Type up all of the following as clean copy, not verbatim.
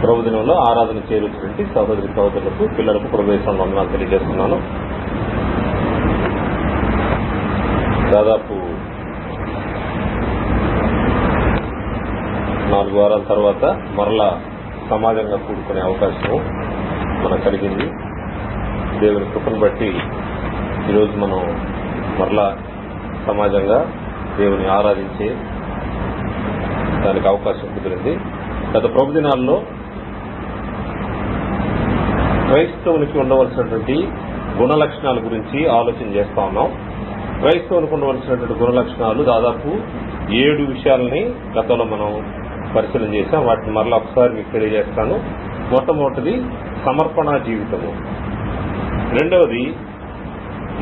ప్రభుదినంలో ఆరాధన చేరుతున్నటువంటి సహోదరి సహోదరులకు పిల్లలకు ప్రవేశం వందనాలు తెలియజేస్తున్నాను. దాదాపు 4 వారాల తర్వాత మరలా సమాజంగా కూడుకునే అవకాశం మనకు కలిగింది. దేవుని కృపను బట్టి ఈరోజు మనం మరలా సమాజంగా దేవుని ఆరాధించే దానికి అవకాశం కుదిరింది. గత ప్రభుదినాల్లో క్రైస్తవునికి ఉండవలసినటువంటి గుణ లక్షణాల గురించి ఆలోచన చేస్తా ఉన్నాం. క్రైస్తవునికి ఉండవలసినటువంటి గుణ లక్షణాలు దాదాపు 7 విషయాలని గతంలో మనం పరిశీలన చేశాం. వాటిని మరలా ఒకసారి మీకు తెలియజేస్తాను. మొట్టమొదటిది సమర్పణ జీవితము, రెండవది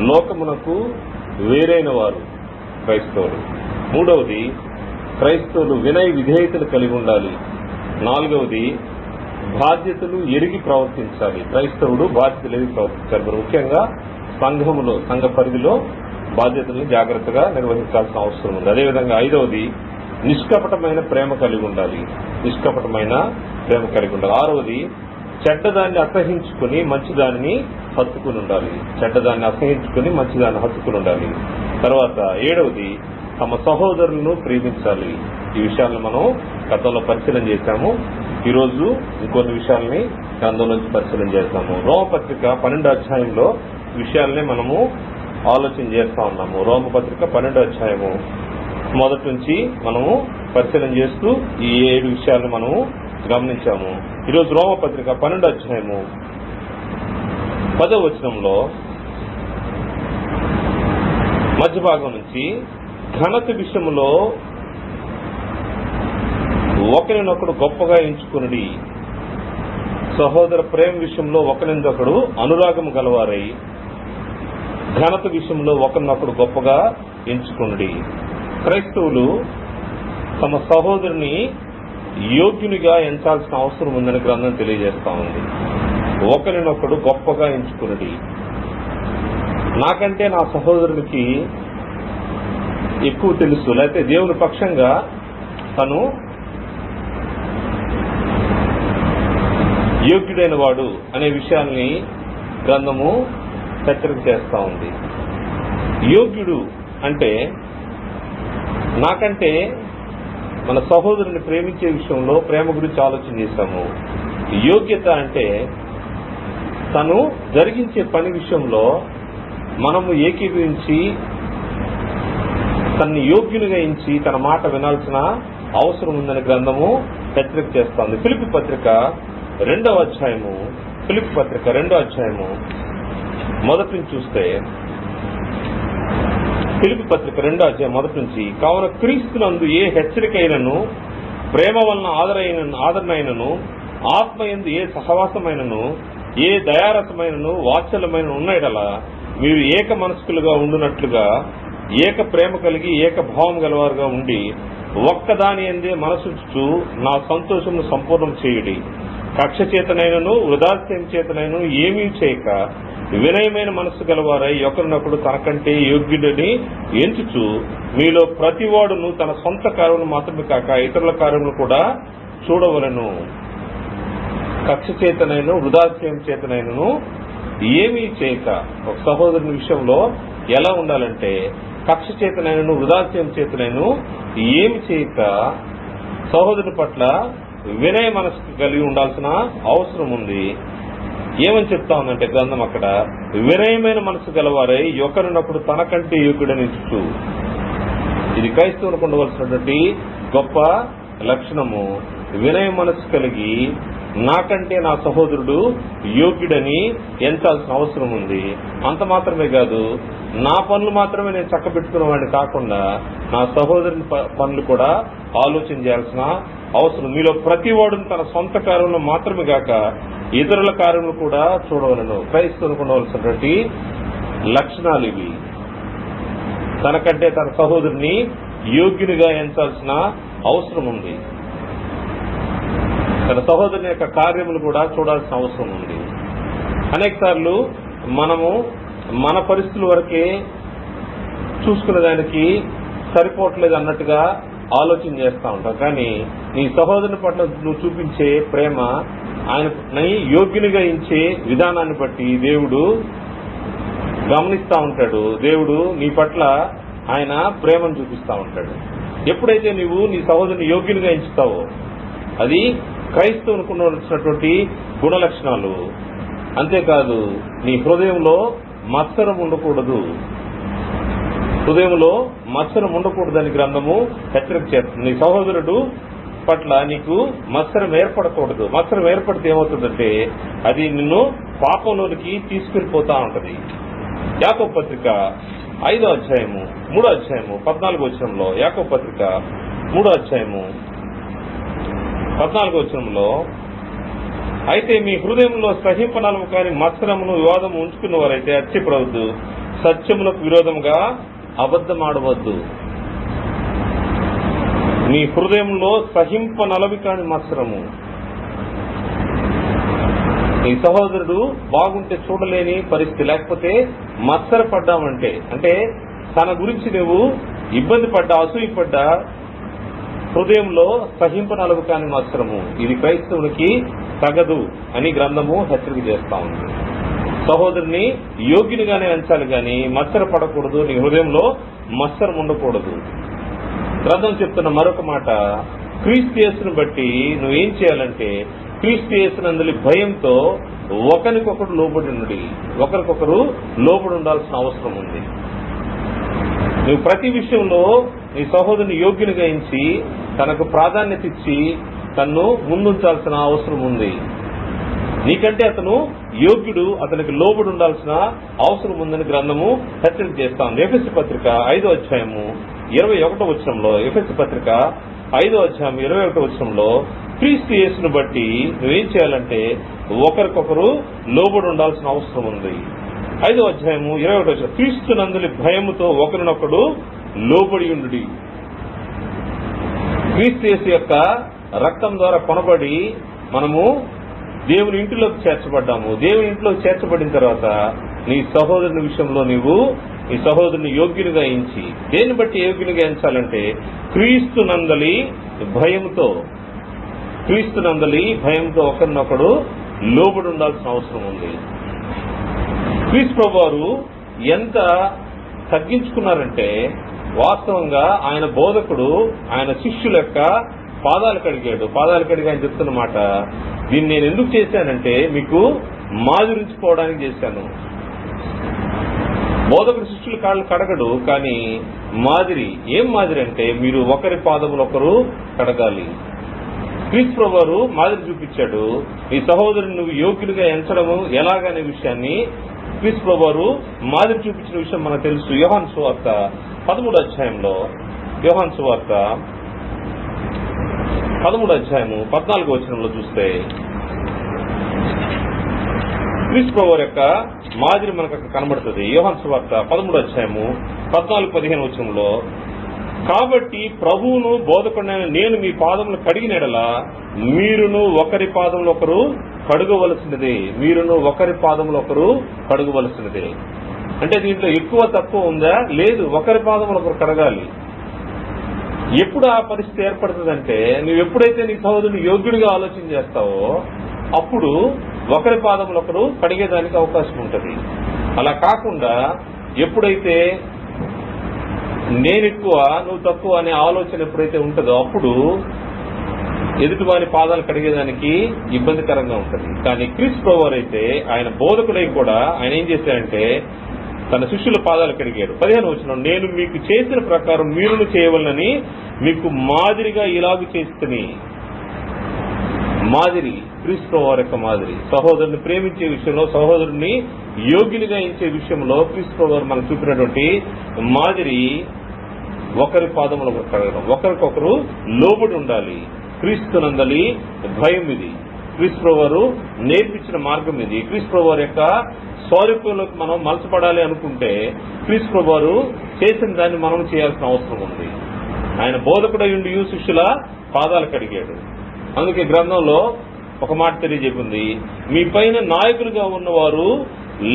లోకమునకు వేరైన వారు క్రైస్తవులు, మూడవది క్రైస్తవులు వినయ విధేయతలు కలిగి ఉండాలి, నాలుగవది బాధ్యతలు ఎరిగి ప్రవర్తించాలి. క్రైస్తవుడు బాధ్యతలు ఎరిగి ప్రవర్తించాలి. మరి ముఖ్యంగా సంఘ పరిధిలో బాధ్యతలను జాగ్రత్తగా నిర్వహించాల్సిన అవసరం ఉంది. అదేవిధంగా 5వది నిష్కపటమైన ప్రేమ కలిగి ఉండాలి. ఆరవది చెడ్డదాన్ని అసహించుకుని మంచిదాన్ని హత్తుకుని ఉండాలి. తర్వాత 7వది తమ సహోదరులను ప్రేమించాలి. ఈ విషయాలను మనం గతంలో పరిశీలన చేశాము. ఈరోజు ఇంకొన్ని విషయాల్ని గ్రంథం నుంచి పరిశీలన చేస్తాము. రోమపత్రిక 12వ అధ్యాయంలో విషయాలనే మనము ఆలోచన చేస్తా ఉన్నాము. రోమపత్రిక 12వ అధ్యాయము మొదటి నుంచి మనము పరిశీలన చేస్తూ ఈ 7 విషయాలను మనము గమనించాము. ఈరోజు రోమపత్రిక 12వ అధ్యాయము 10వ వచనంలో మధ్య భాగం నుంచి ఘనత విషయంలో ఒకరినొకడు గొప్పగా ఎంచుకునుడి, సహోదర ప్రేమ విషయంలో ఒకరినొకడు అనురాగము గలవారై ఘనత విషయంలో ఒకరినొకడు గొప్పగా ఎంచుకునుడి. క్రైస్తవులు తమ సహోదరుని యోగ్యునిగా ఎంచాల్సిన అవసరం ఉందని గ్రంథం తెలియజేస్తా ఉంది. ఒకరినొకడు గొప్పగా ఎంచుకునుడి. నాకంటే నా సహోదరునికి ఎక్కువ తెలుసు, లేకపోతే దేవుని పక్షంగా తను యోగ్యుడైన వాడు అనే విషయాల్ని గ్రంథము హెచ్చరిక చేస్తా ఉంది. యోగ్యుడు అంటే నాకంటే మన సహోదరుని ప్రేమించే విషయంలో ప్రేమ గురించి ఆలోచన చేశాము. యోగ్యత అంటే తను జరిగించే పని విషయంలో మనము ఏకీభవించి తనని యోగ్యునిగా ఎంచి తన మాట వినాల్సిన అవసరం ఉందని గ్రంథము హెచ్చరిక చేస్తోంది. ఫిలిప్పీ పత్రిక 2వ అధ్యాయము మొదటి నుంచి చూస్తే, ఫిలిప్పీ పత్రిక 2వ అధ్యాయం మొదటి నుంచి, కావున క్రీస్తునందు ఏ హెచ్చరికైనను, ప్రేమ వలన ఆదరణైనను, ఆత్మయందు ఏ సహవాసమైనను, ఏ దయారసమైనను, వాత్సల్యమైన ఉన్నయెడల మీరు ఏక మనస్కులుగా ఉండునట్లుగా ఏక ప్రేమ కలిగి ఏక భావం గలవారుగా ఉండి ఒక్కదాని యందే మనసుంచుచు నా సంతోషమును సంపూర్ణం చేయుడి. కక్ష చేతనైనను వృధాస్యం చేతనైనను ఏమీ చేయక వినయమైన మనస్సు గలవారై ఒకరినొకడు తనకంటే యోగ్యుడని ఎంచుచు మీలో ప్రతివాడును తన సొంత కార్యములు మాత్రమే కాక ఇతరుల కార్యములు కూడా చూడవలెను. కక్ష చేతనైనను వృధాస్యం చేతనైనను ఏమీ చేయక, ఒక సహోదరుని విషయంలో ఎలా ఉండాలంటే కక్ష చేతనైనను వృధాస్యం చేతనైనను ఏమి చేయక సహోదరుని పట్ల వినయ మనస్సు కలిగి ఉండాల్సిన అవసరం ఉంది. ఏమని చెప్తా ఉందంటే గ్రంథం అక్కడ, వినయమైన మనసు గలవారై ఒకరినొకడు తనకంటే యోగ్యుడని ఎంచుచు. ఇది క్రైస్తవునికి ఉండవలసినటువంటి గొప్ప లక్షణము. వినయ మనస్సు కలిగి నాకంటే నా సహోదరుడు యోగ్యుడని ఎంచాల్సిన అవసరం ఉంది. అంత మాత్రమే కాదు, నా పనులు మాత్రమే నేను చక్కబెట్టుకున్న వాడిని కాకుండా నా సహోదరుని పనులు కూడా ఆలోచన చేయాల్సిన అవసరం. మీలో ప్రతి వాడును తన సొంత కార్యంలో మాత్రమే కాక ఇతరుల కార్యములు కూడా చూడవలను. క్రైస్తవునికి ఉండవలసినటువంటి లక్షణాలు ఇవి. తనకంటే తన సహోదరుని యోగ్యునిగా ఎంచాల్సిన అవసరం ఉంది. తన సహోదరుని యొక్క కార్యములు కూడా చూడాల్సిన అవసరం ఉంది. అనేక సార్లు మనము మన పరిస్థితుల వరకే చూసుకునే దానికి సరిపోవట్లేదు అన్నట్టుగా ఆలోచన చేస్తూ ఉంటావు. కానీ నీ సహోదరుని పట్ల నువ్వు చూపించే ప్రేమ ఆయన యోగ్యునిగా ఇచ్చే విధానాన్ని బట్టి దేవుడు గమనిస్తూ ఉంటాడు. దేవుడు నీ పట్ల ఆయన ప్రేమను చూపిస్తూ ఉంటాడు. ఎప్పుడైతే నువ్వు నీ సహోదరుని యోగ్యునిగా ఎంచుతావో అది క్రైస్తవునికి ఉన్నటువంటి గుణ లక్షణాలు. అంతేకాదు నీ హృదయంలో మత్సరం ఉండకూడదు. హృదయంలో మత్సరం ఉండకూడదని గ్రంథము హెచ్చరిక చేస్తుంది. నీ సహోదరుడు పట్ల నీకు మత్సరం ఏర్పడకూడదు. మత్సరం ఏర్పడితే ఏమవుతుందంటే అది నిన్ను పాపంలోనికి తీసుకెళ్లిపోతా ఉంటది. యాకోబు పత్రిక 5వ అధ్యాయము 3వ అధ్యాయము 14వ వచనంలో, యాకోబు పత్రిక 3వ అధ్యాయము 14వ వచనంలో, అయితే మీ హృదయంలో సహింపనలము కాని మత్సరమును వివాదము ఉంచుకున్న వారైతే అత్యప్రవద్దు, సత్యములకు విరోధముగా అబద్ధమాడవద్దు. మీ హృదయంలో సహింపనలవి కాని మత్సరము. నీ సహోదరుడు బాగుంటే చూడలేని పరిస్థితి, లేకపోతే మత్సరపడ్డామంటే అంటే తన గురించి నువ్వు ఇబ్బంది పడ్డా, అసూయపడ్డా, హృదయంలో సహింపనలవు కాని మత్సరము, ఇది క్రైస్తవునికి తగదు అని గ్రంథము హెచ్చరిక చేస్తా ఉంది. సహోదరుని యోగ్యునిగానే ఎంచాలి గాని మత్సర పడకూడదు. నీ హృదయంలో మత్సరం ఉండకూడదు. గ్రంథం చెప్తున్న మరొక మాట, క్రీస్తు యేసును బట్టి నువ్వేం చేయాలంటే క్రీస్తు యేసునందలి భయంతో ఒకరికొకరు లోబడి ఒకరికొకరు లోబడి ఉండాల్సిన అవసరం ఉంది. నువ్వు ప్రతి విషయంలో నీ సహోదరుని యోగ్యునిగా ఎంచి తనకు ప్రాధాన్యత ఇచ్చి తన్ను ముందుంచాల్సిన అవసరం ఉంది. నీకంటే అతను యోగ్యుడు, అతనికి లోబడి ఉండాల్సిన అవసరం ఉందని గ్రంథము హెచ్చరిక చేస్తా ఉంది. ఎఫెసీ పత్రిక 5వ అధ్యాయము 21వ వచనంలో, ఎఫెసీ పత్రిక 5వ అధ్యాయం 21వ వచనంలో, క్రీస్తు యేసును బట్టి నువ్వేం చేయాలంటే ఒకరికొకరు లోబడి ఉండాల్సిన అవసరం ఉంది. 5వ అధ్యాయము 21వ వచనం, క్రీస్తు నందలి భయముతో ఒకరినొకడు లోబడి ఉండుడి. క్రీస్తు యేసు యొక్క రక్తం ద్వారా కొనబడి మనము దేవుని ఇంటిలోకి చేర్చబడ్డాము. దేవుని ఇంట్లోకి చేర్చబడిన తర్వాత నీ సహోదరుని విషయంలో నీవు నీ సహోదరుని యోగ్యునిగా ఎంచి, దేన్ని బట్టి యోగ్యునిగా ఎంచాలంటే క్రీస్తు నందలి భయంతో ఒకరినొకడు లోబడి ఉండాల్సిన అవసరం ఉంది. క్రీస్తు ప్రభువారు ఎంత తగ్గించుకున్నారంటే వాస్తవంగా ఆయన బోధకుడు ఆయన శిష్యుల యొక్క పాదాలు కడిగాడు. పాదాలు కడిగి ఆయన చెప్తున్న మాట, దీన్ని నేను ఎందుకు చేశానంటే మీకు మాదిరించుకోవడానికి చేశాను. బోధకుడు శిష్యుల కాళ్ళు కడగడు, కానీ మాదిరి. ఏం మాదిరి అంటే మీరు ఒకరి పాదములు ఒకరు కడగాలి. క్రీస్తు ప్రభువారు మాదిరి చూపించాడు. ఈ సహోదరుని నువ్వు యోగ్యులుగా ఎంచడము ఎలాగనే విషయాన్ని క్రీస్తు ప్రభువారు మాదిరి చూపించిన విషయం మనకు తెలుసు. యోహాను సువార్త 13వ అధ్యాయంలో, యోహాను సువార్త 13వ అధ్యాయము 14వ వచనంలో చూస్తే క్రీస్తు ప్రభువారి యొక్క మాదిరి మనకు అక్కడ కనబడుతుంది. యోహాను సువార్త 13వ అధ్యాయము 14-15 వచనంలో, కాబట్టి ప్రభువును బోధకుడైన నేను మీ పాదములు కడిగిన ఎడల మీరును ఒకరి పాదములు ఒకరు కడుగవలసినదే. అంటే దీంట్లో ఎక్కువ తక్కువ ఉందా? లేదు. ఒకరి పాదములు ఒకరు కడగాలి. ఎప్పుడు ఆ పరిస్థితి ఏర్పడుతుందంటే నువ్వు ఎప్పుడైతే నీ సహోదరుని యోగ్యుడిగా ఆలోచన చేస్తావో అప్పుడు ఒకరి పాదములు ఒకరు కడిగేదానికి అవకాశం ఉంటుంది. అలా కాకుండా ఎప్పుడైతే నేను ఎక్కువ నువ్వు తక్కువ అనే ఆలోచన ఎప్పుడైతే ఉంటుందో అప్పుడు ఎదుటివారి పాదాలు కడిగేదానికి ఇబ్బందికరంగా ఉంటుంది. కానీ క్రీస్తు ప్రభువారు అయితే ఆయన బోధకుడై కూడా ఆయన ఏం చేశాడంటే తన శిష్యుల పాదాలు కడిగాడు. 15వ వచనం, నేను మీకు చేసిన ప్రకారం మీరును చేయవలనని మీకు మాదిరిగా ఇలాగూ చేస్తుని. మాదిరి క్రీస్తు ప్రభువారి యొక్క మాదిరి. సహోదరుని ప్రేమించే విషయంలో, సహోదరుని యోగ్యునిగా ఎంచే విషయంలో క్రీస్తు ప్రభువారు మనకు చూపినటువంటి మాదిరి ఒకరి పాదములు ఒకరు కడగడం, ఒకరికొకరు లోబడి ఉండాలి. క్రీస్తు నందలి భయం ఇది. క్రీస్తు ప్రభువారు నేర్పించిన మార్గం ఇది. క్రీస్తు ప్రభువారి యొక్క స్వరూపంలోకి మనం మలచపడాలి అనుకుంటే క్రీస్తు ప్రభువారు చేసిన దాన్ని మనం చేయాల్సిన అవసరం ఉంది. ఆయన బోధకుడై ఉండి శిష్యుల పాదాలు కడిగాడు. అందుకే గ్రంథంలో ఒక మాట తెలియజేసింది, మీ పైన నాయకులుగా ఉన్నవారు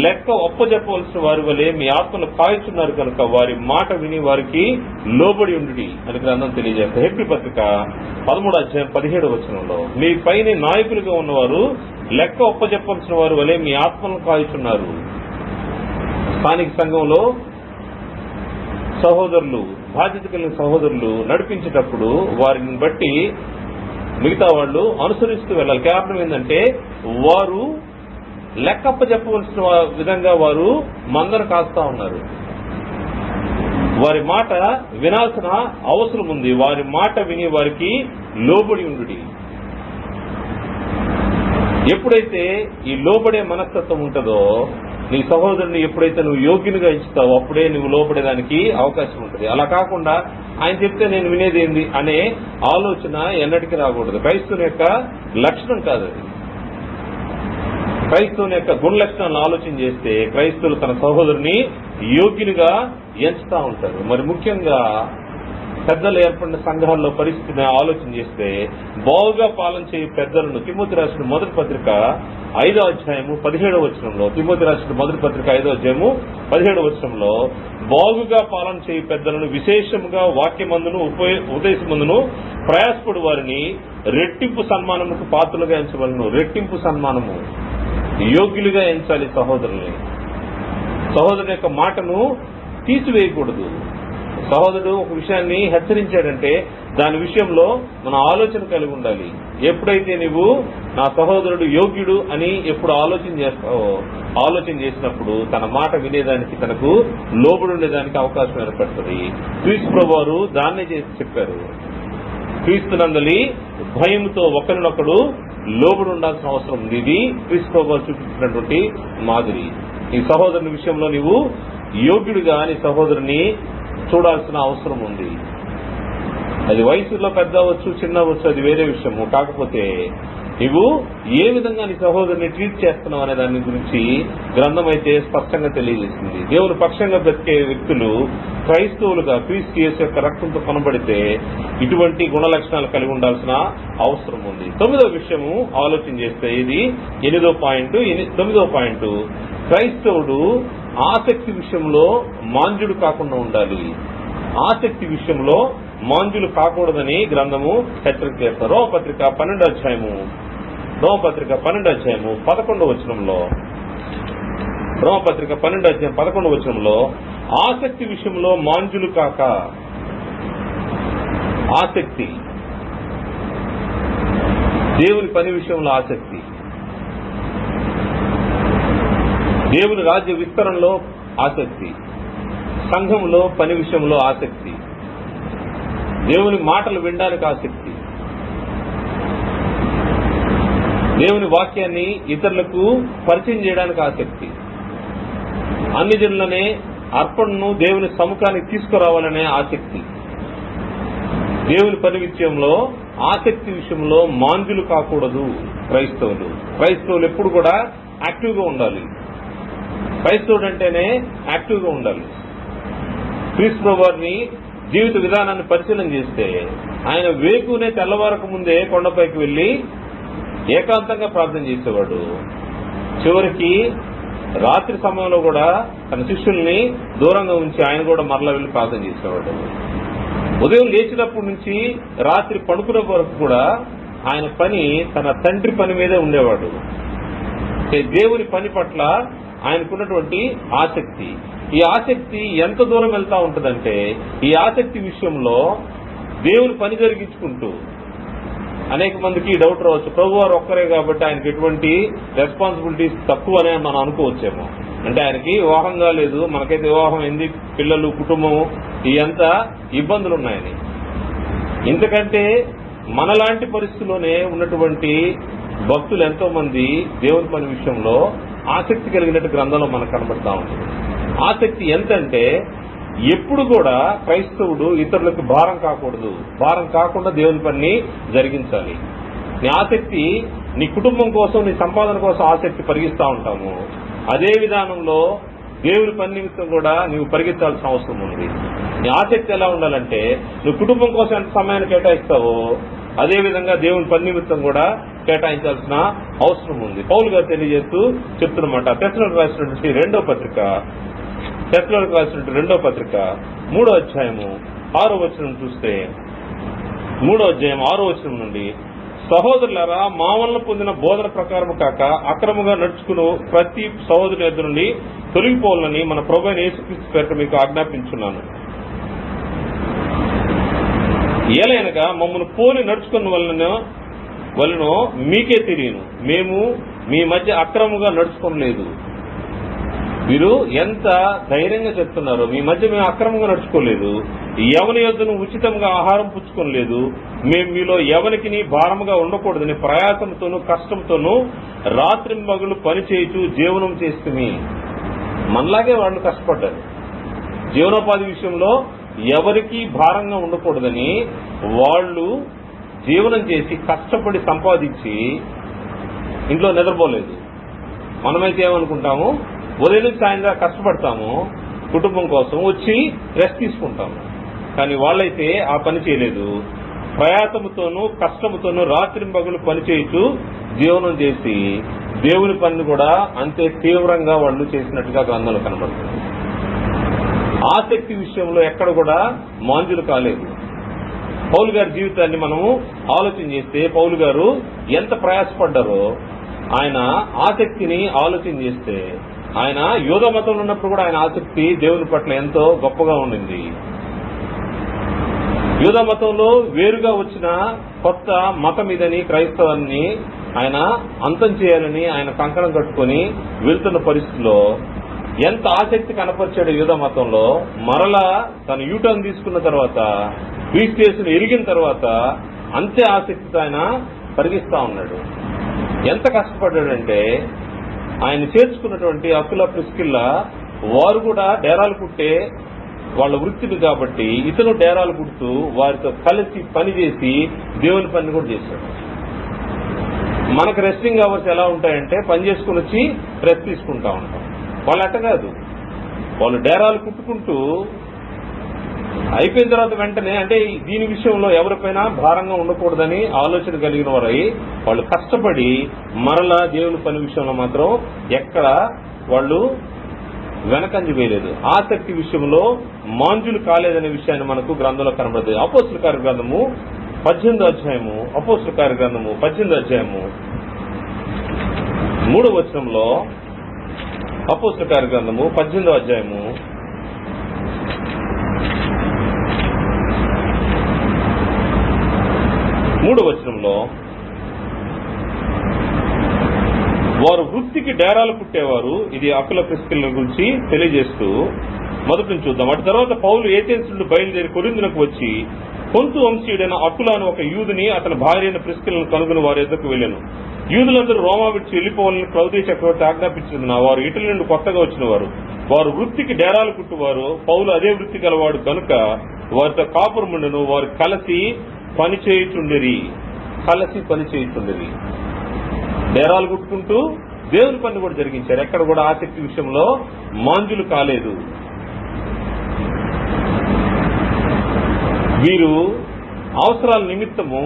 లెక్క ఒప్పజెప్పవలసిన వారి వలె మీ ఆత్మను కాయుచున్నారు కనుక వారి మాట విని వారికి లోబడి ఉండుడి అని గ్రంథం తెలియజేస్తారు. హెబ్రీ పత్రిక 13:17 మీ పైన నాయకులుగా ఉన్నవారు లెక్క ఒప్పజెప్పవలసిన వారి వలె మీ ఆత్మను కాయుచున్నారు. స్థానిక సంఘంలో సహోదరులు, బాధ్యత కలిగిన సహోదరులు నడిపించేటప్పుడు వారిని బట్టి మిగతా వాళ్ళు అనుసరిస్తూ వెళ్ళాలి. కారణం ఏంటంటే వారు లెక్కప్ప చెప్పవలసిన విధంగా వారు మందను కాస్తా ఉన్నారు. వారి మాట వినాల్సిన అవసరం ఉంది. వారి మాట విని వారికి లోబడి ఉండుడి. ఎప్పుడైతే ఈ లోబడే మనస్తత్వం ఉంటుందో నీ సహోదరుని ఎప్పుడైతే నువ్వు యోగ్యునిగా ఇస్తావో అప్పుడే నువ్వు లోబడేదానికి అవకాశం ఉంటుంది. అలా కాకుండా ఆయన చెప్తే నేను వినేది ఏంది అనే ఆలోచన ఎన్నటికీ రాకూడదు. క్రైస్తవుని యొక్క లక్షణం కాదు అది. క్రైస్తవుని యొక్క గుణ లక్షణాలను ఆలోచన చేస్తే క్రైస్తవులు తన సహోదరుని యోగ్యునిగా ఎంచుతా ఉంటారు. మరి ముఖ్యంగా పెద్దలు ఏర్పడిన సంఘాల్లో పరిస్థితిని ఆలోచన చేస్తే బాగుగా పాలన చేయ పెద్దలను తిమోతి రాసిన మొదటి పత్రిక 5:17 తిమోతి రాసిన మొదటి పత్రిక 5:17 బాగుగా పాలన చేయ పెద్దలను విశేషముగా వాక్యమందును ఉపదేశమందును ప్రయాసపడు వారిని రెట్టింపు సన్మానముకు పాత్రలుగా ఎంచవలను. రెట్టింపు సన్మానము, యోగ్యులుగా ఎంచాలి సహోదరుని. సహోదరుని యొక్క మాటను తీసివేయకూడదు. సహోదరుడు ఒక విషయాన్ని హెచ్చరించాడంటే దాని విషయంలో మన ఆలోచన కలిగి ఉండాలి. ఎప్పుడైతే నువ్వు నా సహోదరుడు యోగ్యుడు అని ఎప్పుడు ఆలోచన చేస్తావో, ఆలోచన చేసినప్పుడు తన మాట వినేదానికి, తనకు లోబడి ఉండేదానికి అవకాశం ఏర్పడుతుంది. క్రీస్తు ప్రభువారు దాన్నే చేసి చెప్పారు. క్రీస్తునందలి భయంతో ఒకరినొకడు లోబడి ఉండాల్సిన అవసరం ఉంది. ఇది క్రీస్తు ప్రభువారు చూపించినటువంటి మాదిరి. నీ సహోదరుని విషయంలో నీవు యోగ్యుడిగా నీ సహోదరుని చూడాల్సిన అవసరం ఉంది. అది వయసులో పెద్ద అవ్వచ్చు, చిన్న అవ్వచ్చు, అది వేరే విషయము. కాకపోతే నువ్వు ఏ విధంగా నీ సహోదరుని ట్రీట్ చేస్తున్నావు అనే దాని గురించి గ్రంథం అయితే స్పష్టంగా తెలియజేసింది. దేవుని పక్షంగా బ్రతికే వ్యక్తులు క్రైస్తవులుగా క్రీస్తు యేసు యొక్క రక్తంతో కొనబడితే ఇటువంటి గుణ లక్షణాలు కలిగి ఉండాల్సిన అవసరం ఉంది. 9వ విషయము ఆలోచన చేస్తే ఇది 8వ పాయింట్. 9వ పాయింట్, క్రైస్తవుడు ఆసక్తి విషయంలో మాంద్యుడు కాకుండా ఉండాలి. ఆసక్తి విషయంలో మాంద్యులు కాకూడదని గ్రంథము హెచ్చరిక చేస్తారు. రోమపత్రిక 12:11 రోమపత్రిక 12:11 ఆసక్తి విషయంలో మాంద్యులు కాక, ఆసక్తి దేవుని పని విషయంలో ఆసక్తి, దేవుని రాజ్య విస్తరణలో ఆసక్తి, సంఘంలో పని విషయంలో ఆసక్తి, దేవుని మాటలు వినడానికి ఆసక్తి, దేవుని వాక్యాన్ని ఇతరులకు పరిచయం చేయడానికి ఆసక్తి, అన్ని జనులనే అర్పణను దేవుని సముఖానికి తీసుకురావాలనే ఆసక్తి, దేవుని పని విషయంలో ఆసక్తి విషయంలో మాంద్యులు కాకూడదు. క్రైస్తవులు ఎప్పుడు కూడా యాక్టివ్ గా ఉండాలి. క్రైస్తవుడు అంటేనే యాక్టివ్ గా ఉండాలి. క్రీస్తు ప్రభువారిని జీవిత విధానాన్ని పరిశీలన చేస్తే ఆయన వేకునే తెల్లవారక ముందే కొండపైకి వెళ్లి ఏకాంతంగా ప్రార్థన చేసేవాడు. చివరికి రాత్రి సమయంలో కూడా తన శిష్యుల్ని దూరంగా ఉంచి ఆయన కూడా మరలా వెళ్లి ప్రార్థన చేసేవాడు. ఉదయం లేచినప్పటి నుంచి రాత్రి పడుకునే వరకు కూడా ఆయన పని తన తండ్రి పని మీదే ఉండేవాడు. దేవుని పని పట్ల ఆయనకున్నటువంటి ఆసక్తి, ఈ ఆసక్తి ఎంత దూరం వెళ్తా ఉంటుందంటే ఈ ఆసక్తి విషయంలో దేవుని పని జరిగించుకుంటూ అనేక మందికి డౌట్ రావచ్చు, ప్రభువారు ఒక్కరే కాబట్టి ఆయనకి ఎటువంటి రెస్పాన్సిబిలిటీస్ తక్కువనే మనం అనుకోవచ్చేమో. అంటే ఆయనకి వివాహం కాలేదు, మనకైతే వివాహం అయింది, పిల్లలు, కుటుంబం, ఇదంతా ఇబ్బందులు ఉన్నాయని. ఇంతకంటే మనలాంటి పరిస్థితుల్లోనే ఉన్నటువంటి భక్తులు ఎంతో మంది దేవుని పని విషయంలో ఆసక్తి కలిగినట్టు గ్రంథంలో మనకు కనబడతా ఉంటుంది. ఆసక్తి ఎంతంటే ఎప్పుడు కూడా క్రైస్తవుడు ఇతరులకు భారం కాకూడదు, భారం కాకుండా దేవుని పని జరిగించాలి. నీ ఆసక్తి నీ కుటుంబం కోసం, నీ సంపాదన కోసం ఆసక్తి పరిగిస్తా ఉంటాము. అదే విధానంలో దేవుని పని నిమిత్తం కూడా నువ్వు పరిగెత్తాల్సిన అవసరం ఉంది. నీ ఆసక్తి ఎలా ఉండాలంటే నువ్వు కుటుంబం కోసం ఎంత సమయాన్ని కేటాయిస్తావో అదేవిధంగా దేవుని పని నిమిత్తం కూడా కేటాయించాల్సిన అవసరం ఉంది. పౌలు గారు తెలియజేస్తూ చెప్తున్నమాట. తెస్సలోనికీయులకు రాసినటువంటి రెండో పత్రిక 3వ అధ్యాయము 6వ వచనం చూస్తే 3వ అధ్యాయం 6వ వచనం నుండి, సహోదరులారా, మా వలన పొందిన బోధన ప్రకారం కాక అక్రమంగా నడుచుకుని ప్రతి సహోదరుని ఎదురు నుండి తొలగిపోవాలని మన ప్రభువైన యేసుక్రీస్తు పేరిట మీకు ఆజ్ఞాపించున్నాను. ఏలైనగా మమ్మల్ని పోలి నడుచుకున్న వలనో మీకే తెలియను. మేము మీ మధ్య అక్రమంగా నడుచుకోలేదు. మీరు ఎంత ధైర్యంగా చెప్తున్నారు. మీ మధ్య మేము అక్రమంగా నడుచుకోలేదు, ఎవని యొద్దను ఉచితంగా ఆహారం పుచ్చుకోలేదు, మేము మీలో ఎవరికి భారముగా ఉండకూడదని ప్రయాసంతోనూ కష్టంతోనూ రాత్రింబగలు పని చేయుచు జీవనం చేస్తుంది. మనలాగే వాళ్ళు కష్టపడ్డారు. జీవనోపాధి విషయంలో ఎవరికి భారంగా ఉండకూడదని వాళ్ళు జీవనం చేసి కష్టపడి సంపాదించి ఇంట్లో నిద్రపోలేదు. మనమైతే ఏమనుకుంటాము, ఉదయం నుంచి సాయంత్రం కష్టపడతాము, కుటుంబం కోసం వచ్చి రెస్ట్ తీసుకుంటాము. కానీ వాళ్ళైతే ఆ పని చేయలేదు. ప్రయాసముతోనూ కష్టముతోనూ రాత్రింబగలు పని చేయుచు జీవనం చేసి దేవుని పనిని కూడా అంతే తీవ్రంగా వాళ్ళు చేసినట్టుగా గ్రంథంలో కనబడుతుంది. ఆసక్తి విషయంలో ఎక్కడ కూడా మాంజులు కాలేదు. పౌలు గారి జీవితాన్ని మనము ఆలోచన చేస్తే పౌలు గారు ఎంత ప్రయాసపడ్డారో, ఆయన ఆసక్తిని ఆలోచన చేస్తే ఆయన యూద మతంలో ఉన్నప్పుడు కూడా ఆయన ఆసక్తి దేవుని పట్ల ఎంతో గొప్పగా ఉండింది. యూద మతంలో వేరుగా వచ్చిన కొత్త మతం ఇదని క్రైస్తవాన్ని ఆయన అంతం చేయాలని ఆయన కంకణం కట్టుకుని వెళ్తున్న పరిస్థితిలో ఎంత ఆసక్తి కనపరిచాడు యూద మతంలో. మరలా తను యూటర్న్ తీసుకున్న తర్వాత, క్రీస్తు యేసును ఎరిగిన తర్వాత అంతే ఆసక్తితో ఆయన పరిగిస్తా ఉన్నాడు. ఎంత కష్టపడ్డాడంటే ఆయన చేర్చుకున్నటువంటి అకుల ప్రిస్కిల్లా వారు కూడా డేరాలు కుట్టే వాళ్ళ వృత్తిని కాబట్టి ఇతను డేరాలు కుడుతూ వారితో కలిసి పనిచేసి దేవుని పని కూడా చేశాడు. మనకు రెస్టింగ్ అవర్స్ ఎలా ఉంటాయంటే పని చేసుకుని వచ్చి రెస్ట్ తీసుకుంటా ఉంటాం. వాళ్ళు అట్ట కాదు, వాళ్ళు డేరాలు కుట్టుకుంటూ అయిపోయిన తర్వాత వెంటనే, అంటే దీని విషయంలో ఎవరిపైనా భారంగా ఉండకూడదని ఆలోచన కలిగిన వారై వాళ్ళు కష్టపడి మరలా దేవుని పని విషయంలో మాత్రం ఎక్కడ వాళ్ళు వెనకంజ వేయలేదు. ఆసక్తి విషయంలో మాంజులు కాలేదనే విషయాన్ని మనకు గ్రంథంలో కనబడుతుంది. అపోస్తలుల కార్యగ్రంథము 18వ అధ్యాయము 3వ వచనంలో, అపోస్తలుల కార్యగ్రంథము 18వ అధ్యాయము 3వ వచనంలో, వారు వృత్తికి డేరాలు కుట్టేవారు. ఇది అకుల ప్రిస్కిల్ల గురించి తెలియజేస్తూ మొదటి నుంచి చూద్దాం. అటు తర్వాత పౌలు ఏథెన్స్ నుండి బయలుదేరి కొరింథునకు వచ్చి పొంతు వంశీయుడైన అకుల అని ఒక యూదుని అతని భార్య అయిన ప్రిస్కిల్లను కనుగొని వారి ఎద్దకు వెళ్లాను. యూదులందరూ రోమా విడిచి వెళ్లిపోవాలని క్లౌదీ చక్రవర్తి ఆజ్ఞాపించిన వారు ఇటలీ నుండి కొత్తగా వచ్చిన వారు వృత్తికి డేరాలు కుట్టువారు. పౌలు అదే వృత్తి గలవాడు కనుక వారితో కాపురముండెను. వారు కలిసి పని చేయుచుండిరి. డేరాలు కుట్టుకుంటూ దేవుని పని కూడా జరిగించారు. ఎక్కడ కూడా ఆసక్తి విషయంలో మాంజులు కాలేదు. వీరు అవసరాల నిమిత్తము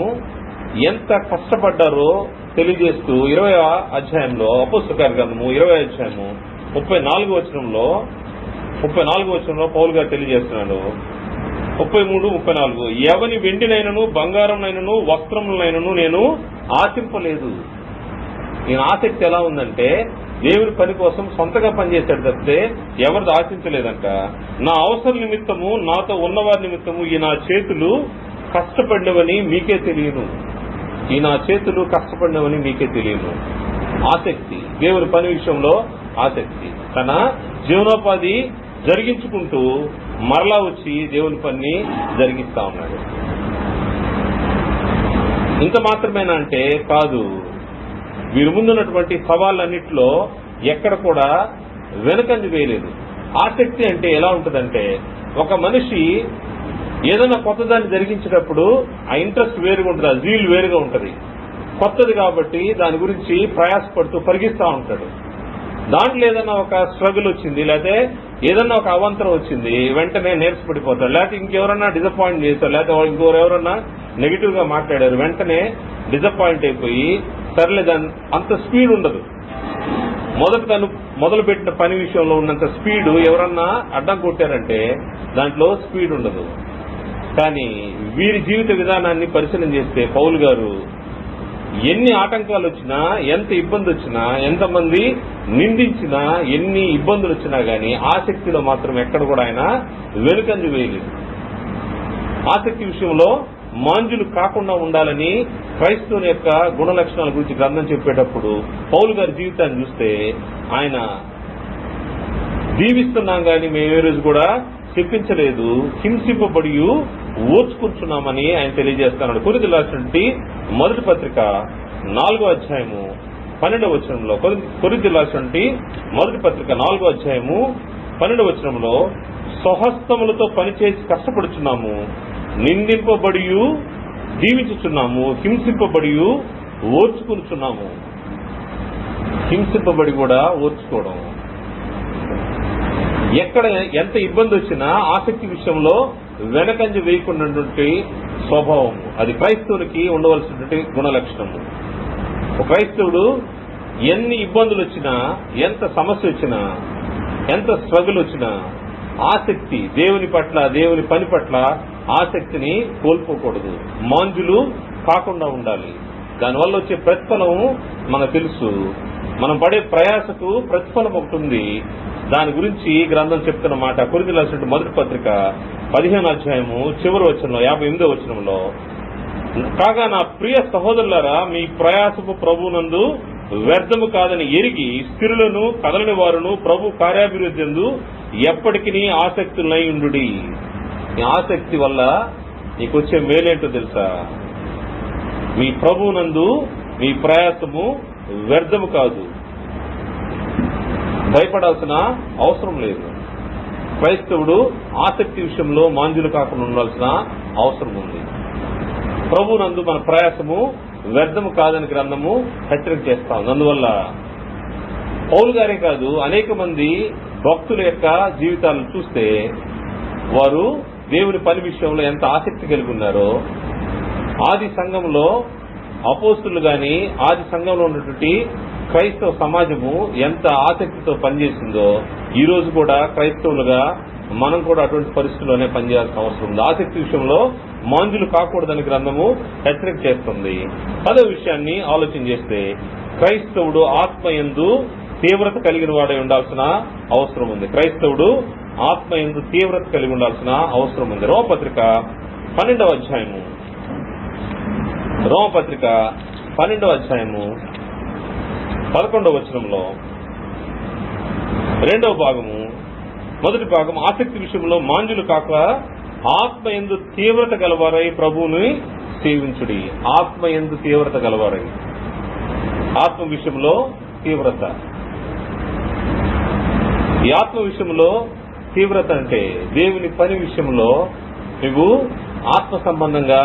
ఎంత కష్టపడ్డారో తెలియజేస్తూ 20వ అధ్యాయంలో, అపోస్తలుల కార్యగ్రంథము 20వ అధ్యాయము 34వ వచనంలో పౌలు గారు తెలియజేస్తున్నాడు. 33, 34 ఎవని వెండినైనను బంగారంనైనను వస్త్రములనైనను నేను ఆశింపలేదు. నేను ఆసక్తి ఎలా ఉందంటే దేవుని పని కోసం సొంతగా పనిచేశాడు తప్పితే ఎవరిది ఆశించలేదంట. నా అవసరం నిమిత్తము నాతో ఉన్నవారి నిమిత్తము ఈ నా చేతులు కష్టపడినవని మీకే తెలియను. ఆసక్తి, దేవుని పని విషయంలో ఆసక్తి. తన జీవనోపాధి జరిగించుకుంటూ మరలా వచ్చి దేవుని పని జరిగిస్తా ఉన్నాడు. ఇంత మాత్రమేనా అంటే కాదు. వీరి ముందున్నటువంటి సవాళ్ళన్నింటిలో ఎక్కడ కూడా వెనుకంజ వేయలేదు. ఆసక్తి అంటే ఎలా ఉంటుందంటే, ఒక మనిషి ఏదైనా కొత్తదాన్ని జరిగించేటప్పుడు ఆ ఇంట్రెస్ట్ వేరుగా ఉంటుంది, ఆ జీల్ వేరుగా ఉంటుంది. కొత్తది కాబట్టి దాని గురించి ప్రయాసపడుతూ పరిగిస్తూ ఉంటాడు. దాంట్లో ఏదైనా ఒక స్ట్రగుల్ వచ్చింది, లేకపోతే ఏదన్నా ఒక అవాంతరం వచ్చింది, వెంటనే నీరసపడిపోతాడు, లేకపోతే ఇంకెవరన్నా డిసప్పాయింట్ చేశారు, లేకపోతే ఇంకెవరెవరన్నా నెగిటివ్ గా మాట్లాడారు, వెంటనే డిసప్పాయింట్ అయిపోయి సర్లే దాని అంత స్పీడ్ ఉండదు. తను మొదలు పెట్టిన పని విషయంలో ఉన్నంత స్పీడ్ ఎవరన్నా అడ్డం కొట్టారంటే దాంట్లో స్పీడ్ ఉండదు. కానీ వీరి జీవిత విధానాన్ని పరిశీలన చేస్తే పౌలు గారు ఎన్ని ఆటంకాలు వచ్చినా, ఎంత ఇబ్బంది వచ్చినా, ఎంతమంది నిందించినా, ఎన్ని ఇబ్బందులు వచ్చినా గానీ ఆసక్తిలో మాత్రం ఎక్కడ కూడా ఆయన వెనుకంజ వేయలేదు. ఆసక్తి విషయంలో మాంజులు కాకుండా ఉండాలని క్రైస్తవుని యొక్క గుణ లక్షణాల గురించి గ్రంథం చెప్పేటప్పుడు పౌలు గారి జీవితాన్ని చూస్తే ఆయన దీవిస్తున్నాం గాని మేము ఏ రోజు కూడా చెప్పించలేదు, హింసింపబడి ఓర్చుకుంటున్నామని ఆయన తెలియజేస్తున్నాడు. కొరింథీయులకు రాసినటువంటి మొదటి పత్రిక 4వ అధ్యాయము 12వ వచనంలో, కొరింథీయులకు రాసినటువంటి మొదటి పత్రిక 4వ అధ్యాయము 12వ వచనంలో, స్వహస్తములతో పనిచేసి కష్టపడుచున్నాము, నిందింపబడి దీవించుచున్నాము, హింసింపబడి ఓర్చుకుంటున్నాము. హింసింపబడి కూడా ఓర్చుకోవడం, ఎక్కడ ఎంత ఇబ్బంది వచ్చినా ఆసక్తి విషయంలో వెనకంజ వేయకున్నటువంటి స్వభావం, అది క్రైస్తవునికి ఉండవలసినటువంటి గుణలక్షణము. ఒక క్రైస్తవుడు ఎన్ని ఇబ్బందులు వచ్చినా, ఎంత సమస్య వచ్చినా, ఎంత స్ట్రగుల్ వచ్చినా ఆసక్తి దేవుని పట్ల, దేవుని పని పట్ల ఆసక్తిని కోల్పోకూడదు, మాంజులు కాకుండా ఉండాలి. దానివల్ల వచ్చే ప్రతిఫలం మనకు తెలుసు. మనం పడే ప్రయాసకు ప్రతిఫలం ఒకటి ఉంది. దాని గురించి గ్రంథం చెప్తున్న మాట కొరింథీయులకు రాసిన మొదటి పత్రిక 15వ అధ్యాయము చివరి వచనంలో 58వ వచనంలో, కాగా నా ప్రియ సహోదరులారా, మీ ప్రయాసపు ప్రభునందు వ్యర్థము కాదని ఎరిగి స్థిరులను కదలని వారును ప్రభు కార్యాభివృద్ధి యందు ఎప్పటికీ ఆసక్తులై ఉండుడి. ఈ ఆసక్తి వల్ల నీకు వచ్చే మేలేంటో తెలుసా? మీ ప్రభునందు మీ ప్రయాసము వ్యర్థము కాదు. భయపడాల్సిన అవసరం లేదు. క్రైస్తవుడు ఆసక్తి విషయంలో మాంజులు కాకుండా ఉండాల్సిన అవసరం ఉంది. ప్రభునందు మన ప్రయాసము వ్యర్థము కాదని గ్రంథము హెచ్చరిక చేస్తా ఉంది. అందువల్ల పౌలు గారే కాదు, అనేక మంది భక్తుల యొక్క జీవితాలను చూస్తే వారు దేవుని పని విషయంలో ఎంత ఆసక్తి కలిగి ఉన్నారో, ఆది సంఘంలో అపోస్తులు గాని, ఆది సంఘంలో ఉన్నటువంటి క్రైస్తవ సమాజము ఎంత ఆసక్తితో పనిచేసిందో, ఈ రోజు కూడా క్రైస్తవులుగా మనం కూడా అటువంటి పరిస్థితుల్లోనే పనిచేయాల్సిన అవసరం ఉంది. ఆసక్తి విషయంలో మాంజులు కాకూడదని గ్రంథము హెచ్చరిక చేస్తుంది. అదే విషయాన్ని ఆలోచన చేస్తే క్రైస్తవుడు ఆత్మయందు తీవ్రత కలిగిన వాడై ఉండాల్సిన అవసరం ఉంది. క్రైస్తవుడు ఆత్మయందు తీవ్రత కలిగి ఉండాల్సిన అవసరం ఉంది. రోమపత్రిక 12వ అధ్యాయము 11వ వచనంలో 2వ భాగము, మొదటి భాగం, ఆసక్తి విషయంలో మాంజులు కాక ఆత్మయందు తీవ్రత గలవారై ప్రభువుని సేవించుడి. ఆత్మయందు తీవ్రత గలవారై, ఆత్మ విషయంలో తీవ్రత. ఈ ఆత్మ విషయంలో తీవ్రత అంటే దేవుని పని విషయంలో నువ్వు ఆత్మ సంబంధంగా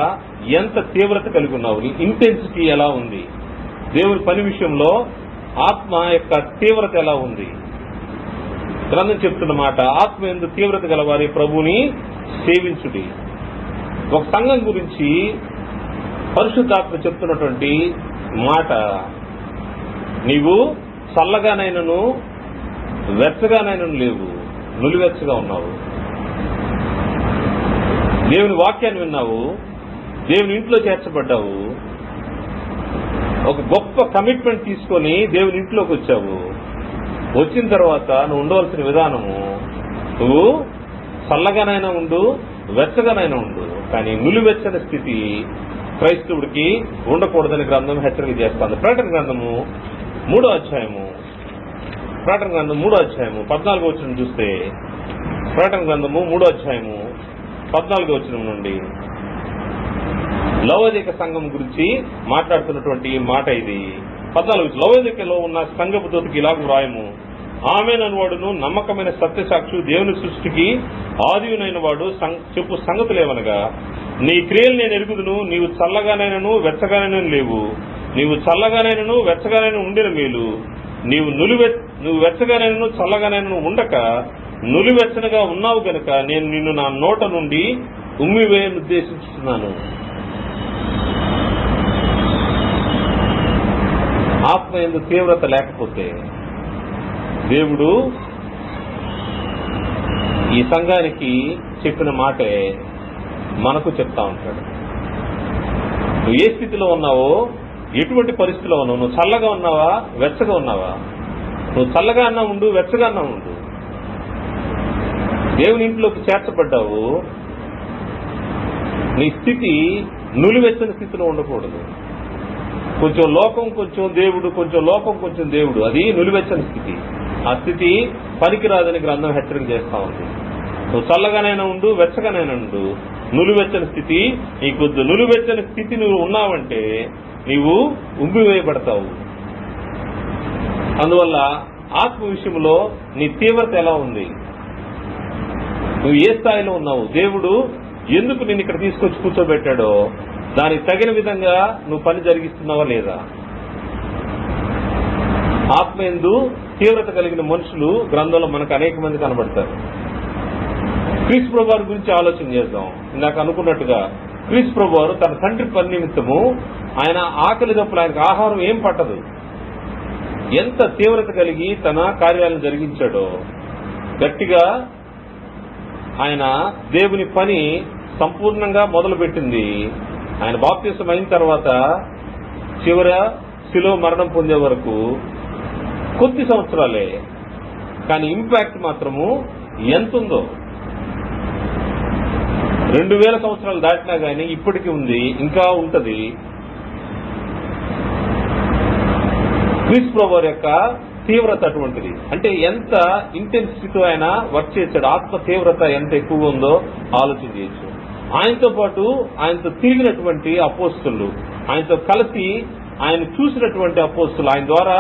ఎంత తీవ్రత కలిగి ఉన్నావు, నీ ఇంటెన్సిటీ ఎలా ఉంది, దేవుని పని విషయంలో ఆత్మ యొక్క తీవ్రత ఎలా ఉంది. గ్రంథం చెప్తున్న మాట, ఆత్మ యందు తీవ్రత గలవారి ప్రభుని సేవించుడి. ఒక సంఘం గురించి పరిశుద్ధాత్మ చెప్తున్నటువంటి మాట, నీవు చల్లగానైనను వెచ్చగానైనను లేవు, నులివెచ్చగా ఉన్నావు. దేవుని వాక్యాన్ని విన్నావు, దేవుని ఇంట్లో చేర్చబడ్డావు, ఒక గొప్ప కమిట్మెంట్ తీసుకొని దేవుని ఇంట్లోకి వచ్చావు. వచ్చిన తర్వాత నువ్వు ఉండవలసిన విధానము, నువ్వు చల్లగానైనా ఉండు, వెచ్చగానైనా ఉండు, కానీ నులివెచ్చని స్థితి క్రైస్తవుడికి ఉండకూడదని గ్రంథం హెచ్చరిక చేస్తుంది. ప్రకటన గ్రంథము 3వ అధ్యాయము 14వ వచనం చూస్తే, ప్రకటన గ్రంథము 3వ అధ్యాయము 14వ వచనం నుండి లవోదిక సంఘం గురించి మాట్లాడుతున్నటువంటి మాట ఇది. 14 లవోదికలో ఉన్న సంఘపు దూతకి ఇలాగ వ్రాయము, ఆమేనను వాడును నమ్మకమైన సత్యసాక్షి దేవుని సృష్టికి ఆదియునైన వాడు చెప్పు సంగతులేవనగా, నీ క్రియలు నేను ఎరుగుదును, నీవు చల్లగానైనను వెచ్చగానైనా లేవు, నీవు చల్లగానైనను వెచ్చగానైనా ఉండిన మేలు, నువ్వు వెచ్చగానైనను చల్లగానైనను ఉండక నులివెచ్చనగా ఉన్నావు గనుక నేను నిన్ను నా నోట నుండి ఉమ్మివేయను ఉద్దేశిస్తున్నాను. ఆత్మ యందు తీవ్రత లేకపోతే దేవుడు ఈ సంఘానికి చెప్పిన మాటే మనకు చెప్తా ఉంటాడు. నువ్వు ఏ స్థితిలో ఉన్నావో, ఎటువంటి పరిస్థితిలో ఉన్నావు, నువ్వు చల్లగా ఉన్నావా వెచ్చగా ఉన్నావా, నువ్వు చల్లగా అన్నా ఉండు వెచ్చగా అన్నా ఉండు, దేవుని ఇంట్లోకి చేర్చబడ్డావు, నీ స్థితి నులివెచ్చని స్థితిలో ఉండకూడదు. కొంచెం లోకం కొంచెం దేవుడు, కొంచెం లోకం కొంచెం దేవుడు, అది నులివెచ్చని స్థితి. ఆ స్థితి పనికిరాదని గ్రంథం హెచ్చరిక చేస్తా ఉంది. నువ్వు చల్లగానైనా ఉండు వెచ్చగానైనా ఉండు, నులివెచ్చని స్థితి నీకొద్దు. నులివెచ్చని స్థితి నువ్వు ఉన్నావంటే నీవు ఉమ్మివేయబడతావు. అందువల్ల ఆత్మ విషయంలో నీ తీవ్రత ఎలా ఉంది, నువ్వు ఏ స్థాయిలో ఉన్నావు, దేవుడు ఎందుకు నిన్ను ఇక్కడ తీసుకొచ్చి కూర్చోబెట్టాడో దానికి తగిన విధంగా నువ్వు పని జరిగిస్తున్నావా లేదా. ఆత్మ యందు తీవ్రత కలిగిన మనుషులు గ్రంథంలో మనకు అనేక మంది కనబడతారు. క్రీస్తు ప్రభువారి గురించి ఆలోచన చేద్దాం. ఇందాక అనుకున్నట్టుగా క్రీస్తు ప్రభువారు తన తండ్రి పని నిమిత్తము ఆయన ఆకలి దప్పులు, ఆయనకు ఆహారం ఏం పట్టదు, ఎంత తీవ్రత కలిగి తన కార్యాలను జరిగించాడో. గట్టిగా ఆయన దేవుని పని సంపూర్ణంగా మొదలుపెట్టింది ఆయన బాప్తిసం అయిన తర్వాత చివర శిలువ మరణం పొందే వరకు కొద్ది సంవత్సరాలే, కానీ ఇంపాక్ట్ మాత్రము ఎంతుందో. 2000 సంవత్సరాలు దాటినా గానీ ఇప్పటికీ ఉంది, ఇంకా ఉంటది. క్రీస్తు ప్రభువారి యొక్క తీవ్రత అటువంటిది. అంటే ఎంత ఇంటెన్సిటీతో ఆయన వర్క్ చేశాడు, ఆత్మ తీవ్రత ఎంత ఎక్కువగా ఉందో ఆలోచన చేయొచ్చు. ఆయనతో పాటు ఆయనతో తిరిగినటువంటి అపోస్తులు, ఆయనతో కలిసి ఆయన చూసినటువంటి అపోస్తులు, ఆయన ద్వారా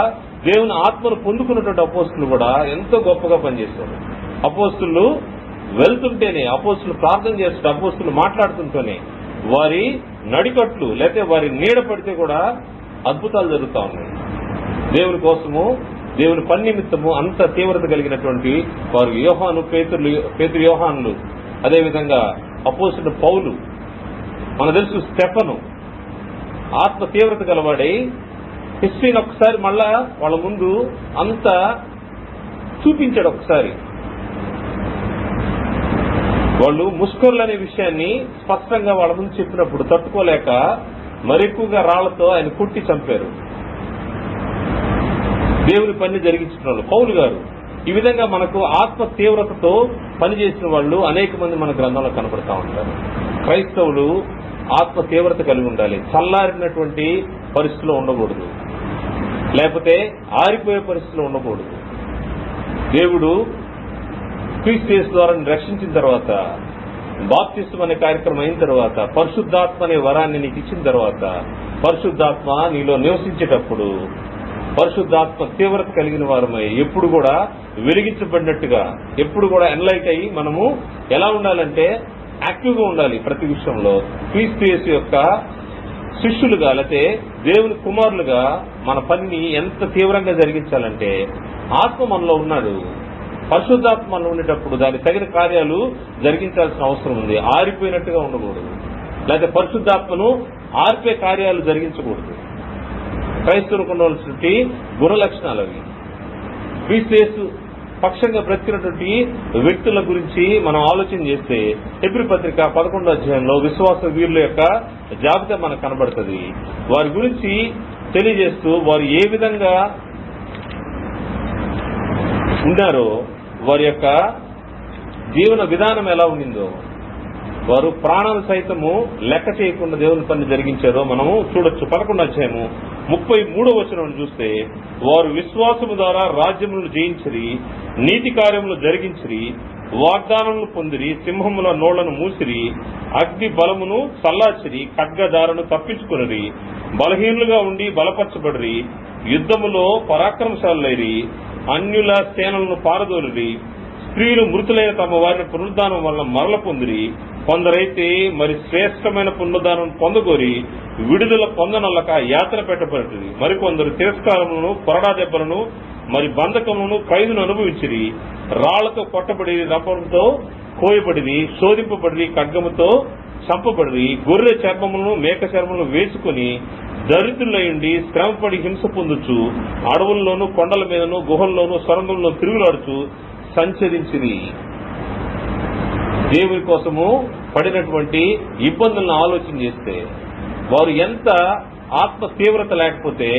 దేవుని ఆత్మను పొందుకున్నటువంటి అపోస్తులు కూడా ఎంతో గొప్పగా పనిచేశారు. అపోస్తులు వెళ్తుంటేనే, అపోస్తులు ప్రార్థన చేస్తుంటే, అపోస్తులు మాట్లాడుతుంటేనే, వారి నడికట్లు లేకపోతే వారి నీడ పడితే కూడా అద్భుతాలు జరుగుతా ఉన్నాయి. దేవుని కోసము, దేవుని పని నిమిత్తము అంత తీవ్రత కలిగినటువంటి వారు యోహాను, పేతురు యోహానులు, అదేవిధంగా అపోస్తుల పౌలు, మన తెలుసు స్టెఫను, ఆత్మ తీవ్రత గలవాడై హిస్టరీని ఒకసారి మళ్ళా వాళ్ళ ముందు అంతా చూపించాడు. ఒకసారి వాళ్ళు ముష్కరులు అనే విషయాన్ని స్పష్టంగా వాళ్ళ ముందు చెప్పినప్పుడు తట్టుకోలేక మరెక్కువగా రాళ్లతో ఆయన కొట్టి చంపారు. దేవుని పని జరిగించిన వాళ్ళు పౌలు గారు. ఈ విధంగా మనకు ఆత్మ తీవ్రతతో పనిచేసిన వాళ్ళు అనేక మంది మన గ్రంథంలో కనపడతా ఉంటారు. క్రైస్తవులు ఆత్మ తీవ్రత కలిగి ఉండాలి, చల్లారినటువంటి పరిస్థితిలో ఉండకూడదు, లేకపోతే ఆరిపోయే పరిస్థితిలో ఉండకూడదు. దేవుడు క్రీస్తు యేసు ద్వారా రక్షించిన తర్వాత, బాప్తిస్మం అనే కార్యక్రమం అయిన తర్వాత, పరిశుద్ధాత్మ అనే వరాన్ని నీకు ఇచ్చిన తర్వాత, పరిశుద్ధాత్మ నీలో నివసించేటప్పుడు పరిశుద్ధాత్మ తీవ్రత కలిగిన వారమై ఎప్పుడు కూడా వెలిగించబడినట్టుగా, ఎప్పుడు కూడా ఎన్లైట్ అయ్యి మనము ఎలా ఉండాలంటే యాక్టివ్గా ఉండాలి. ప్రతి విషయంలో క్రీస్తు యేసు యొక్క శిష్యులుగా లేకపోతే దేవుని కుమారులుగా మన పనిని ఎంత తీవ్రంగా జరిగించాలంటే ఆత్మ మనలో ఉన్నాడు. పరిశుద్ధాత్మ మనలో ఉండేటప్పుడు దానికి తగిన కార్యాలు జరిగించాల్సిన అవసరం ఉంది. ఆరిపోయినట్టుగా ఉండకూడదు, లేకపోతే పరిశుద్ధాత్మను ఆర్పే కార్యాలు జరిగించకూడదు. క్రైస్తవులకు ఉండవలసినటువంటి గుణ లక్షణాలు అవి. క్రీస్తు యేసు పక్షంగా బ్రతికినటువంటి వ్యక్తుల గురించి మనం ఆలోచన చేస్తే హెబ్రీ పత్రిక 11వ అధ్యాయంలో విశ్వాస వీరుల యొక్క జాబితా మనకు కనబడుతుంది. వారి గురించి తెలియజేస్తూ వారు ఏ విధంగా ఉన్నారో, వారి యొక్క జీవన విధానం ఎలా ఉండిందో, వారు ప్రాణాలు సైతము లెక్క చేయకుండా దేవుని పని జరిగించారో మనము చూడొచ్చు. 11వ అధ్యాయము 33వ వచనం చూస్తే, వారు విశ్వాసము ద్వారా రాజ్యములను జయించిరి, నీతి కార్యములు జరిగించిరి, వాగ్దానములు పొందిరి, సింహముల నోళ్లను మూసిరి, అగ్ని బలమును చల్లార్చిరి, ఖడ్గదారును తప్పించుకుని, బలహీనులుగా ఉండి బలపరచబడిరి, యుద్ధములో పరాక్రమశాలులైరి, అన్యుల సేనలను పారదోలిరి, స్త్రీలు మృతులైన తమ వారిని పునరుద్ధానం వలన మరల పొందిరి, కొందరైతే మరి శ్రేష్టమైన పునరుద్ధానం పొందగోరి విడుదల పొందనొల్లక యాతన పెట్టబడుతుంది, మరికొందరు తిరస్కారములను కొరడా దెబ్బలను మరి బంధకమును ఖైదును అనుభవించిరి, రాళ్లతో కొట్టబడి, రంపంతో కోయబడిరి, శోధింపబడి, ఖడ్గముతో చంపబడి, గొర్రె చర్మములను మేక చర్మములను వేసుకుని దరిద్రులయుండి శ్రమపడి హింస పొందుచు అడవుల్లోనూ కొండల మీదను గుహల్లోనూ సొరంగంలో తిరుగులాడుచు సంచరించిరి. దేవుని కోసము పడినటువంటి ఇబ్బందులను ఆలోచన చేస్తే వారు ఎంత ఆత్మ తీవ్రత లేకపోతే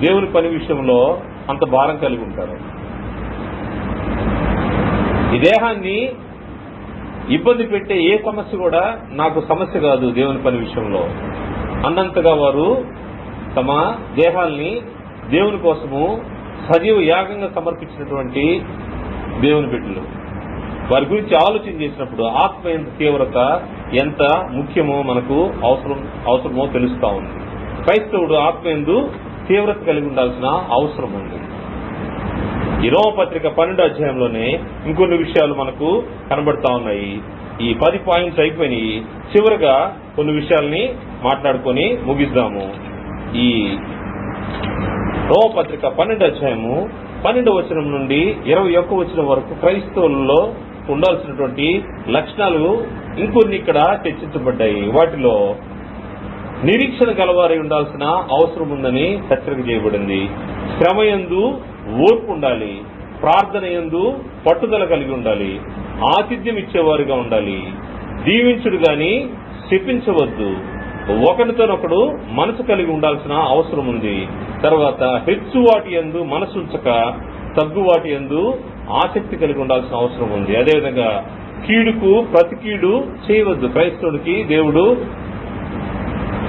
దేవుని పని విషయంలో అంత భారం కలిగి ఉంటారు. ఈ దేహాన్ని ఇబ్బంది పెట్టే ఏ సమస్య కూడా నాకు సమస్య కాదు దేవుని పని విషయంలో అన్నంతగా వారు తమ దేహాల్ని దేవుని కోసము సజీవ యాగంగా సమర్పించినటువంటి దేవుని బిడ్డలు. వారి గురించి ఆలోచన చేసినప్పుడు ఆత్మ ఎంత తీవ్రత ఎంత ముఖ్యమో మనకు అవసరమో తెలుస్తా ఉంది. క్రైస్తవుడు ఆత్మ యందు తీవ్రత కలిగి ఉండాల్సిన అవసరం ఉంది. ఈ రోమపత్రిక 12వ అధ్యాయంలోనే ఇంకొన్ని విషయాలు మనకు కనబడతా ఉన్నాయి. ఈ 10 పాయింట్స్ అయిపోయినాయి. చివరిగా కొన్ని విషయాల్ని మాట్లాడుకొని ముగిద్దాము. ఈ రోమపత్రిక 12వ అధ్యాయము 12వ వచనం నుండి 21వ వచనం వరకు క్రైస్తవులలో ఉండాల్సినటువంటి లక్షణాలు ఇంకొన్ని ఇక్కడ చర్చించబడ్డాయి. వాటిలో నిరీక్షణ గలవారై ఉండాల్సిన అవసరం ఉందని హెచ్చరిక చేయబడింది. శ్రమయందు ఓర్పు ఉండాలి, ప్రార్థన యందు పట్టుదల కలిగి ఉండాలి, ఆతిథ్యం ఇచ్చేవారుగా ఉండాలి, దీవించుడు గాని శపించవద్దు, ఒకరితోనొకడు మనసు కలిగి ఉండాల్సిన అవసరం ఉంది. తర్వాత హెచ్చు వాటి యందు మనసుంచక తగ్గు వాటి యందు ఆసక్తి కలిగి ఉండాల్సిన అవసరం ఉంది. అదేవిధంగా కీడుకు ప్రతి కీడు చేయవద్దు. క్రైస్తవుడికి దేవుడు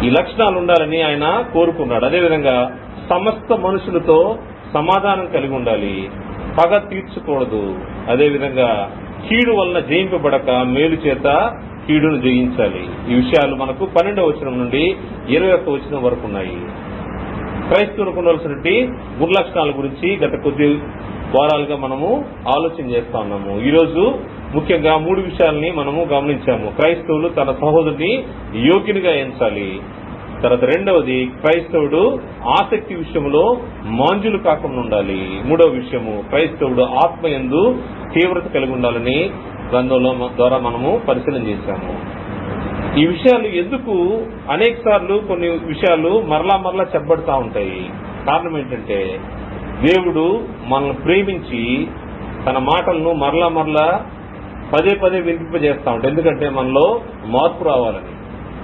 ఈ లక్షణాలు ఉండాలని ఆయన కోరుకున్నాడు. అదేవిధంగా సమస్త మనుషులతో సమాధానం కలిగి ఉండాలి, పగ తీర్చకూడదు. అదేవిధంగా కీడు వలన జయింపబడక మేలు చేత కీడును జయించాలి. ఈ విషయాలు మనకు 12వ వచనం నుండి 21వ వచనం వరకు ఉన్నాయి. క్రైస్తవులకు ఉండాల్సినటువంటి గుణలక్షణాల గురించి గత కొద్ది వారాలుగా మనము ఆలోచన చేస్తా ఉన్నాము. ఈరోజు ముఖ్యంగా 3 విషయాలని మనము గమనించాము. క్రైస్తవులు తన సహోదరుని యోగ్యునిగా ఎంచాలి. తర్వాత రెండవది, క్రైస్తవుడు ఆసక్తి విషయంలో మాంజులు కాకుండా ఉండాలి. మూడవ విషయము, క్రైస్తవుడు ఆత్మ యందు తీవ్రత కలిగి ఉండాలని గ్రంథంలో ద్వారా మనము పరిశీలన చేశాము. ఈ విషయాలు ఎందుకు అనేక సార్లు కొన్ని విషయాలు మరలా చెప్పబడతా ఉంటాయి. కారణం ఏంటంటే దేవుడు మనల్ని ప్రేమించి తన మాటలను మరలా పదే వినిపింపజేస్తా ఉంటాయి. ఎందుకంటే మనలో మార్పు రావాలని.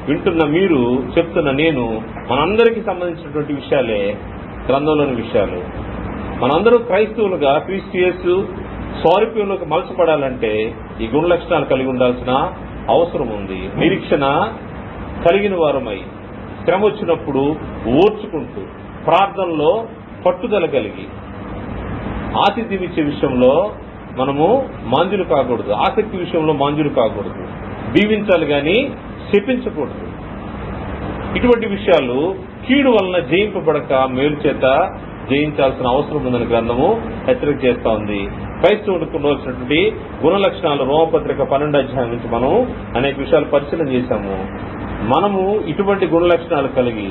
వింటున్న మీరు, చెప్తున్న నేను, మనందరికీ సంబంధించినటువంటి విషయాలే గ్రంథంలోని విషయాలు. మనందరూ క్రైస్తవులుగా క్రీస్తు యేసు స్వారూప్యంలోకి మలచబడాలంటే ఈ గుణ లక్షణాలు కలిగి ఉండాల్సిన అవసరం ఉంది. నిరీక్షణ కలిగిన వారమై శ్రమ వచ్చినప్పుడు ఓర్చుకుంటూ, ప్రార్థనలో పట్టుదల కలిగి, ఆతిథ్యం ఇచ్చే విషయంలో మనము మాంజులు కాకూడదు, ఆసక్తి విషయంలో మాంజులు కాకూడదు, దీవించాలి గాని శపించకూడదు. ఇటువంటి విషయాలు కీడు వలన జయింపబడక మేలు చేత జయించాల్సిన అవసరం ఉందని గ్రంథము హెచ్చరిక చేస్తా ఉంది. క్రైస్తవుడికి ఉండవలసినటువంటి గుణ లక్షణాలు రోమపత్రిక 12వ అధ్యాయం నుంచి మనం అనేక విషయాలు పరిశీలన చేశాము. మనము ఇటువంటి గుణ లక్షణాలు కలిగి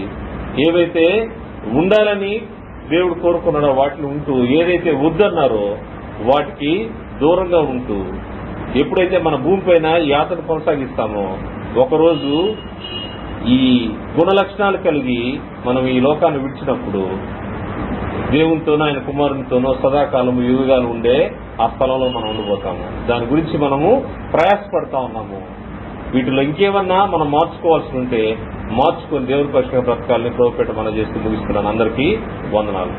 ఏవైతే ఉండాలని దేవుడు కోరుకున్నాడో వాటిని ఉంటూ, ఏదైతే వద్దన్నారో వాటికి దూరంగా ఉంటూ, ఎప్పుడైతే మన భూమిపైన యాత్ర కొనసాగిస్తామో ఒకరోజు ఈ గుణ లక్షణాలు కలిగి మనం ఈ లోకాన్ని విడిచినప్పుడు దేవునితోనో ఆయన కుమారునితోనో సదాకాలము యుగాలు ఉండే ఆ స్థలంలో మనం ఉండిపోతాము. దాని గురించి మనము ప్రయాసపడతా ఉన్నాము. వీటిలో ఇంకేమన్నా మనం మార్చుకోవాల్సి ఉంటే మార్చుకొని దేవుని పక్షంగా బ్రతకాలని ప్రభుపేట మనం చేస్తూ ముగిస్తున్నాను. అందరికీ వందనాలు.